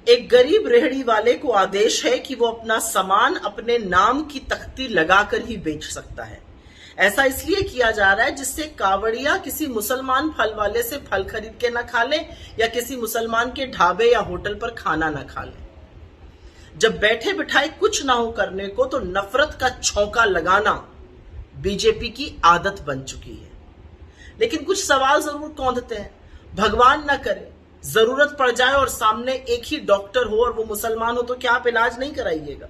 एक गरीब रेहड़ी वाले को आदेश है कि वो अपना सामान अपने नाम की तख्ती लगाकर ही बेच सकता है। ऐसा इसलिए किया जा रहा है जिससे कावड़िया किसी मुसलमान फल वाले से फल खरीद के ना खा ले या किसी मुसलमान के ढाबे या होटल पर खाना ना खा ले। जब बैठे बिठाए कुछ ना हो करने को तो नफरत का छौंका लगाना बीजेपी की आदत बन चुकी है। लेकिन कुछ सवाल जरूर कौंधते हैं। भगवान ना करे जरूरत पड़ जाए और सामने एक ही डॉक्टर हो और वो मुसलमान हो तो क्या आप इलाज नहीं कराइएगा?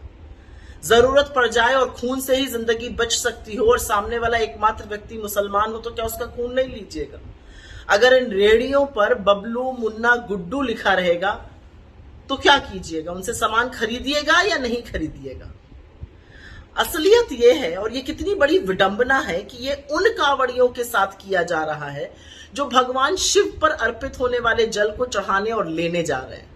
जरूरत पड़ जाए और खून से ही जिंदगी बच सकती हो और सामने वाला एकमात्र व्यक्ति मुसलमान हो तो क्या उसका खून नहीं लीजिएगा? अगर इन रेडियो पर बबलू, मुन्ना, गुड्डू लिखा रहेगा तो क्या कीजिएगा? उनसे सामान खरीदिएगा या नहीं खरीदिएगा? असलियत यह है, और ये कितनी बड़ी विडंबना है कि ये उन कावड़ियों के साथ किया जा रहा है जो भगवान शिव पर अर्पित होने वाले जल को चढ़ाने और लेने जा रहे हैं।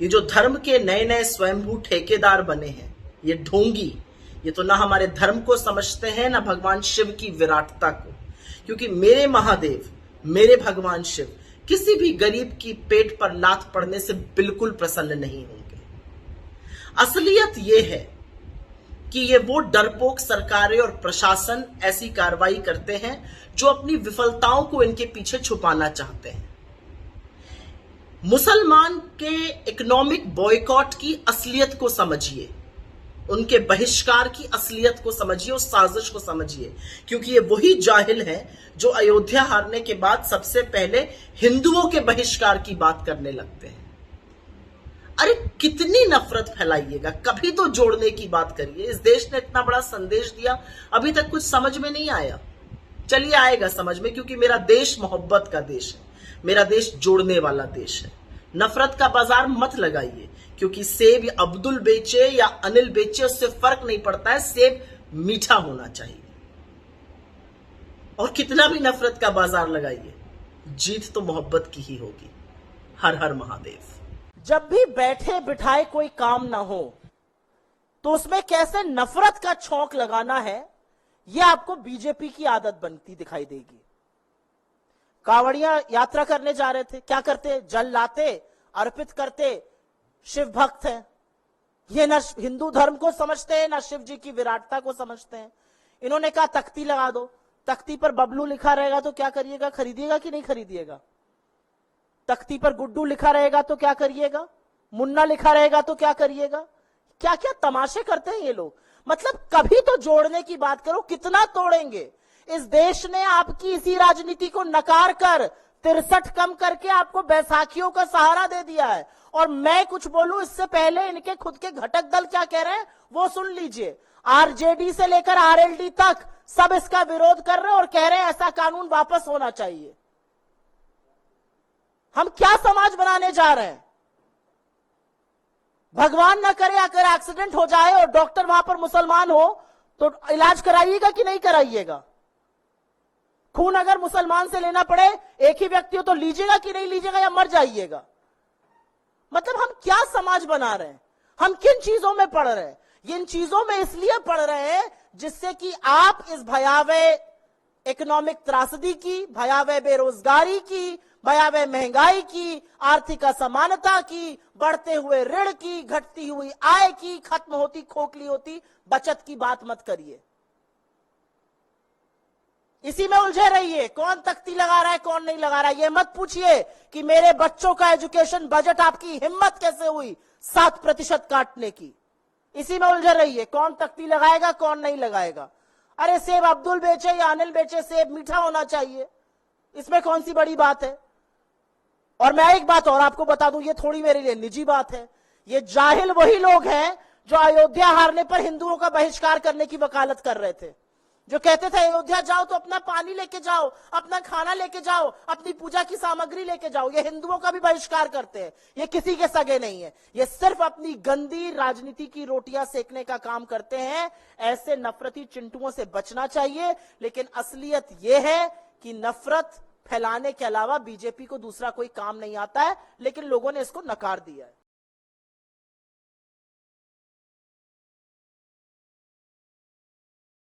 ये जो धर्म के नए नए स्वयंभू ठेकेदार बने हैं, ये ढोंगी, ये तो ना हमारे धर्म को समझते हैं ना भगवान शिव की विराटता को। क्योंकि मेरे महादेव, मेरे भगवान शिव किसी भी गरीब की पेट पर लात पड़ने से बिल्कुल प्रसन्न नहीं होंगे। असलियत यह है कि ये वो डरपोक सरकारें और प्रशासन ऐसी कार्रवाई करते हैं जो अपनी विफलताओं को इनके पीछे छुपाना चाहते हैं। मुसलमान के इकोनॉमिक बॉयकॉट की असलियत को समझिए, उनके बहिष्कार की असलियत को समझिए, उस साजिश को समझिए। क्योंकि ये वही जाहिल हैं जो अयोध्या हारने के बाद सबसे पहले हिंदुओं के बहिष्कार की बात करने लगते हैं। अरे कितनी नफरत फैलाइएगा, कभी तो जोड़ने की बात करिए। इस देश ने इतना बड़ा संदेश दिया, अभी तक कुछ समझ में नहीं आया। चलिए आएगा समझ में, क्योंकि मेरा देश मोहब्बत का देश है, मेरा देश जोड़ने वाला देश है। नफरत का बाजार मत लगाइए, क्योंकि सेब अब्दुल बेचे या अनिल बेचे उससे फर्क नहीं पड़ता है, सेब मीठा होना चाहिए। और कितना भी नफरत का बाजार लगाइए, जीत तो मोहब्बत की ही होगी। हर हर महादेव। जब भी बैठे बिठाए कोई काम ना हो तो उसमें कैसे नफरत का छौंक लगाना है, यह आपको बीजेपी की आदत बनती दिखाई देगी। कांवड़िया यात्रा करने जा रहे थे, क्या करते? जल लाते, अर्पित करते, शिव भक्त हैं। ये ना हिंदू धर्म को समझते हैं ना शिव जी की विराटता को समझते हैं। इन्होंने कहा तख्ती लगा दो, तख्ती पर बबलू लिखा रहेगा तो क्या करिएगा? खरीदिएगा कि नहीं खरीदिएगा? तख्ती पर गुड्डू लिखा रहेगा तो क्या करिएगा? मुन्ना लिखा रहेगा तो क्या करिएगा? क्या क्या तमाशे करते हैं ये लोग। मतलब कभी तो जोड़ने की बात करो, कितना तोड़ेंगे? इस देश ने आपकी इसी राजनीति को नकार कर 63 कम करके आपको बैसाखियों का सहारा दे दिया है। और मैं कुछ बोलूं इससे पहले इनके खुद के घटक दल क्या कह रहे हैं वो सुन लीजिए। आरजेडी से लेकर आरएलडी तक सब इसका विरोध कर रहे हैं और कह रहे हैं ऐसा कानून वापस होना चाहिए। हम क्या समाज बनाने जा रहे हैं? भगवान ना करे अगर एक्सीडेंट हो जाए और डॉक्टर वहां पर मुसलमान हो तो इलाज कराइएगा कि नहीं कराइएगा? खून अगर मुसलमान से लेना पड़े, एक ही व्यक्ति हो तो लीजिएगा कि नहीं लीजिएगा या मर जाइएगा? मतलब हम क्या समाज बना रहे हैं? हम किन चीजों में पढ़ रहे हैं? इन चीजों में इसलिए पढ़ रहे हैं जिससे कि आप इस भयावह इकोनॉमिक त्रासदी की, भयावह बेरोजगारी की, भयावह महंगाई की, आर्थिक असमानता की, बढ़ते हुए ऋण की, घटती हुई आय की, खत्म होती खोखली होती बचत की बात मत करिए। इसी में उलझे रहिए। कौन तख्ती लगा रहा है कौन नहीं लगा रहा है ये मत पूछिए कि मेरे बच्चों का एजुकेशन बजट आपकी हिम्मत कैसे हुई 7% काटने की। इसी में उलझे रहिए, कौन तख्ती लगाएगा कौन नहीं लगाएगा। अरे सेब अब्दुल बेचे या अनिल बेचे, सेब मीठा होना चाहिए, इसमें कौन सी बड़ी बात है। और मैं एक बात और आपको बता दूं, ये थोड़ी मेरे लिए निजी बात है। ये जाहिल वही लोग हैं जो अयोध्या हारने पर हिंदुओं का बहिष्कार करने की वकालत कर रहे थे, जो कहते थे अयोध्या जाओ तो अपना पानी लेके जाओ, अपना खाना लेके जाओ, अपनी पूजा की सामग्री लेके जाओ। ये हिंदुओं का भी बहिष्कार करते हैं। ये किसी के सगे नहीं है, ये सिर्फ अपनी गंदी राजनीति की रोटियां सेकने का काम करते हैं। ऐसे नफरती चिंटुओं से बचना चाहिए। लेकिन असलियत यह है कि नफरत फैलाने के अलावा बीजेपी को दूसरा कोई काम नहीं आता है, लेकिन लोगों ने इसको नकार दिया है।